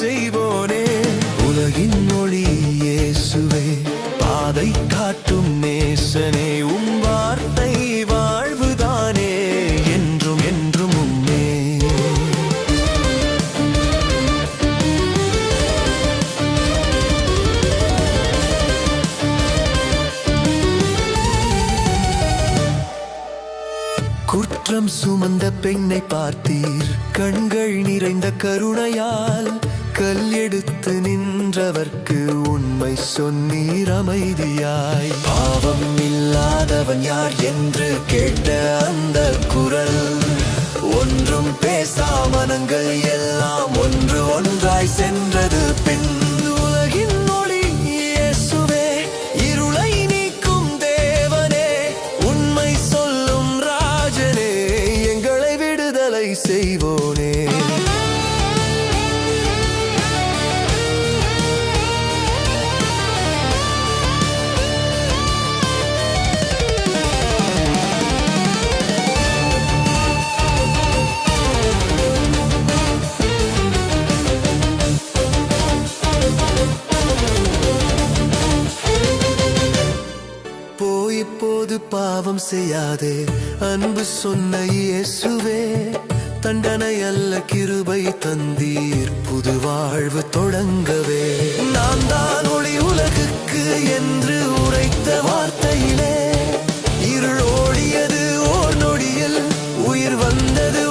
செய்வோனே. உலகின் ஒளி இயேசுவே, பாதை காட்டும் நேசனே, உம் வார்த்தை வாழ்வுதானே, என்றும் என்றும் உம்மே. குற்றம் சுமந்த பெண்ணை பார்த்தீர், கண்கள் நிறைந்த கருணையால் கல் எடுத்து நின்றவர்க்கு உண்மை சொன்னீர் அமைதியாய். பாவம் இல்லாதவன் யார் என்று கேட்ட அந்த குரல், ஒன்றும் பேசா மனங்கள் எல்லாம் ஒன்று ஒன்றாய் சென்றது பின். உலகின் ஒளி இயேசுவே, இருளை நீக்கும் தேவனே, உண்மை சொல்லும் ராஜனே, எங்களை விடுதலை செய்வோனே. இப்போது பாவம் செய்யாதே, அன்பு சொன்ன இயேசுவே, தண்டனை அல்ல கிருபை தந்தீர், புது வாழ்வு தொடங்கவே. நான் தான் ஒளி உலகுக்கு என்று உரைத்த வார்த்தையிலே இருள் ஓடியது, ஓர் நொடியில் உயிர் வந்தது